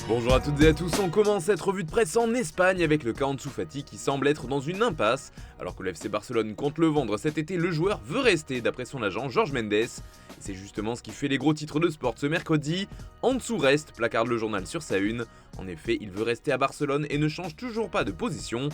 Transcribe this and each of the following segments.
Bonjour à toutes et à tous, on commence cette revue de presse en Espagne avec le cas Ansu Fati qui semble être dans une impasse. Alors que le FC Barcelone compte le vendre cet été, le joueur veut rester d'après son agent Jorge Mendes. Et c'est justement ce qui fait les gros titres de sport ce mercredi. Ansu reste, placarde le journal sur sa une. En effet, il veut rester à Barcelone et ne change toujours pas de position.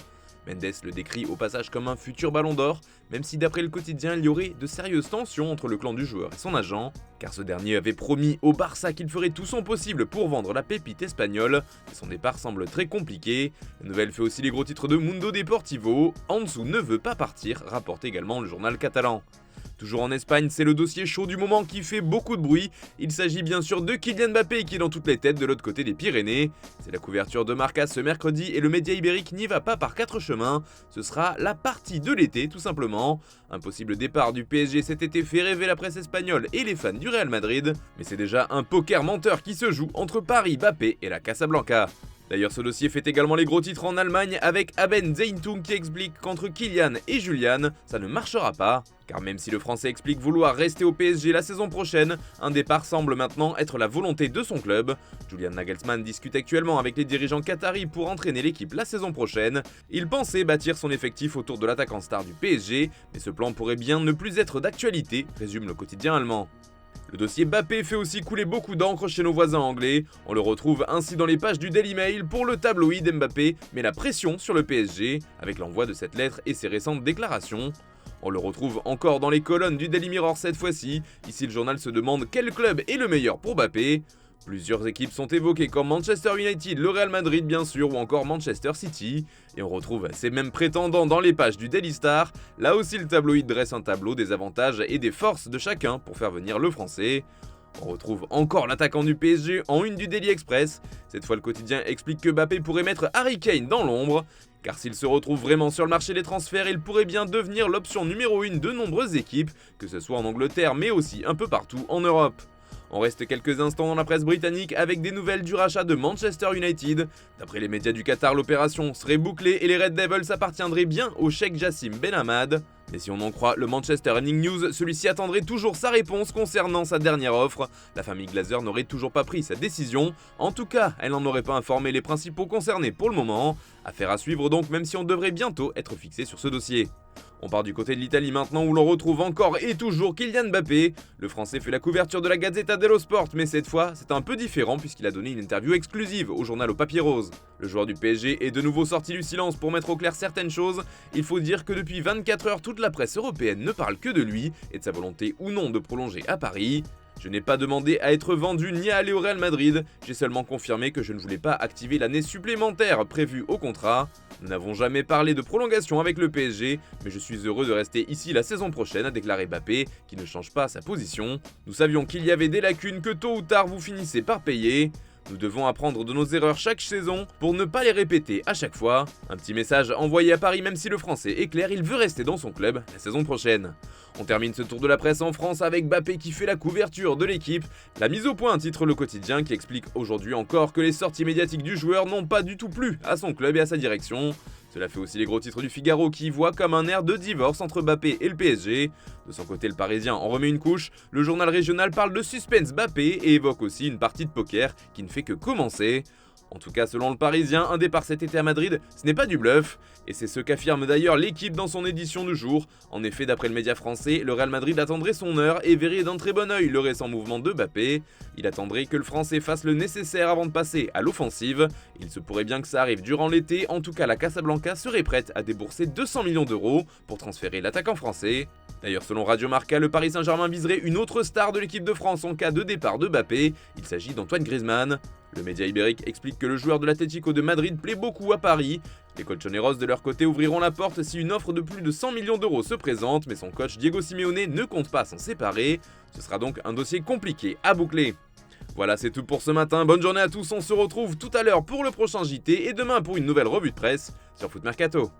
Mendes le décrit au passage comme un futur ballon d'or, même si d'après le quotidien il y aurait de sérieuses tensions entre le clan du joueur et son agent, car ce dernier avait promis au Barça qu'il ferait tout son possible pour vendre la pépite espagnole, et son départ semble très compliqué. La nouvelle fait aussi les gros titres de Mundo Deportivo, Ansu ne veut pas partir, rapporte également le journal catalan. Toujours en Espagne, c'est le dossier chaud du moment qui fait beaucoup de bruit. Il s'agit bien sûr de Kylian Mbappé qui est dans toutes les têtes de l'autre côté des Pyrénées. C'est la couverture de Marca ce mercredi et le média ibérique n'y va pas par quatre chemins. Ce sera la partie de l'été tout simplement. Un possible départ du PSG cet été fait rêver la presse espagnole et les fans du Real Madrid. Mais c'est déjà un poker menteur qui se joue entre Paris, Mbappé et la Casablanca. D'ailleurs, ce dossier fait également les gros titres en Allemagne avec Aben Zeintung qui explique qu'entre Kylian et Julian, ça ne marchera pas. Car même si le Français explique vouloir rester au PSG la saison prochaine, un départ semble maintenant être la volonté de son club. Julian Nagelsmann discute actuellement avec les dirigeants qataris pour entraîner l'équipe la saison prochaine. Il pensait bâtir son effectif autour de l'attaquant star du PSG, mais ce plan pourrait bien ne plus être d'actualité, résume le quotidien allemand. Le dossier Mbappé fait aussi couler beaucoup d'encre chez nos voisins anglais. On le retrouve ainsi dans les pages du Daily Mail pour le tabloïd. Mbappé met la pression sur le PSG avec l'envoi de cette lettre et ses récentes déclarations. On le retrouve encore dans les colonnes du Daily Mirror cette fois-ci. Ici, le journal se demande quel club est le meilleur pour Mbappé. Plusieurs équipes sont évoquées comme Manchester United, le Real Madrid bien sûr ou encore Manchester City. Et on retrouve ces mêmes prétendants dans les pages du Daily Star. Là aussi le tabloïd dresse un tableau des avantages et des forces de chacun pour faire venir le français. On retrouve encore l'attaquant du PSG en une du Daily Express. Cette fois le quotidien explique que Mbappé pourrait mettre Harry Kane dans l'ombre. Car s'il se retrouve vraiment sur le marché des transferts, il pourrait bien devenir l'option numéro 1 de nombreuses équipes, que ce soit en Angleterre mais aussi un peu partout en Europe. On reste quelques instants dans la presse britannique avec des nouvelles du rachat de Manchester United. D'après les médias du Qatar, l'opération serait bouclée et les Red Devils appartiendraient bien au Cheikh Jassim Ben Hamad. Mais si on en croit le Manchester Evening News, celui-ci attendrait toujours sa réponse concernant sa dernière offre. La famille Glazer n'aurait toujours pas pris sa décision. En tout cas, elle n'en aurait pas informé les principaux concernés pour le moment. Affaire à suivre donc, même si on devrait bientôt être fixé sur ce dossier. On part du côté de l'Italie maintenant où l'on retrouve encore et toujours Kylian Mbappé. Le Français fait la couverture de la Gazzetta dello Sport, mais cette fois c'est un peu différent puisqu'il a donné une interview exclusive au journal au papier rose. Le joueur du PSG est de nouveau sorti du silence pour mettre au clair certaines choses. Il faut dire que depuis 24 heures, toute la presse européenne ne parle que de lui et de sa volonté ou non de prolonger à Paris. Je n'ai pas demandé à être vendu ni à aller au Real Madrid, j'ai seulement confirmé que je ne voulais pas activer l'année supplémentaire prévue au contrat. Nous n'avons jamais parlé de prolongation avec le PSG, mais je suis heureux de rester ici la saison prochaine, a déclaré Mbappé, qui ne change pas sa position. Nous savions qu'il y avait des lacunes que tôt ou tard vous finissez par payer. Nous devons apprendre de nos erreurs chaque saison pour ne pas les répéter à chaque fois. Un petit message envoyé à Paris même si le Français est clair, il veut rester dans son club la saison prochaine. On termine ce tour de la presse en France avec Mbappé qui fait la couverture de l'équipe. La mise au point titre le quotidien qui explique aujourd'hui encore que les sorties médiatiques du joueur n'ont pas du tout plu à son club et à sa direction. Cela fait aussi les gros titres du Figaro qui voit comme un air de divorce entre Mbappé et le PSG. De son côté, le Parisien en remet une couche. Le journal régional parle de suspense Mbappé et évoque aussi une partie de poker qui ne fait que commencer. En tout cas, selon le Parisien, un départ cet été à Madrid, ce n'est pas du bluff. Et c'est ce qu'affirme d'ailleurs l'équipe dans son édition du jour. En effet, d'après le média français, le Real Madrid attendrait son heure et verrait d'un très bon œil le récent mouvement de Mbappé. Il attendrait que le Français fasse le nécessaire avant de passer à l'offensive. Il se pourrait bien que ça arrive durant l'été, en tout cas la Casablanca serait prête à débourser 200 millions d'euros pour transférer l'attaquant français. D'ailleurs, selon Radio Marca, le Paris Saint-Germain viserait une autre star de l'équipe de France en cas de départ de Mbappé. Il s'agit d'Antoine Griezmann. Le média ibérique explique que le joueur de l'Atlético de Madrid plaît beaucoup à Paris. Les colchoneros de leur côté ouvriront la porte si une offre de plus de 100 millions d'euros se présente, mais son coach Diego Simeone ne compte pas s'en séparer. Ce sera donc un dossier compliqué à boucler. Voilà, c'est tout pour ce matin. Bonne journée à tous, on se retrouve tout à l'heure pour le prochain JT et demain pour une nouvelle revue de presse sur Foot Mercato.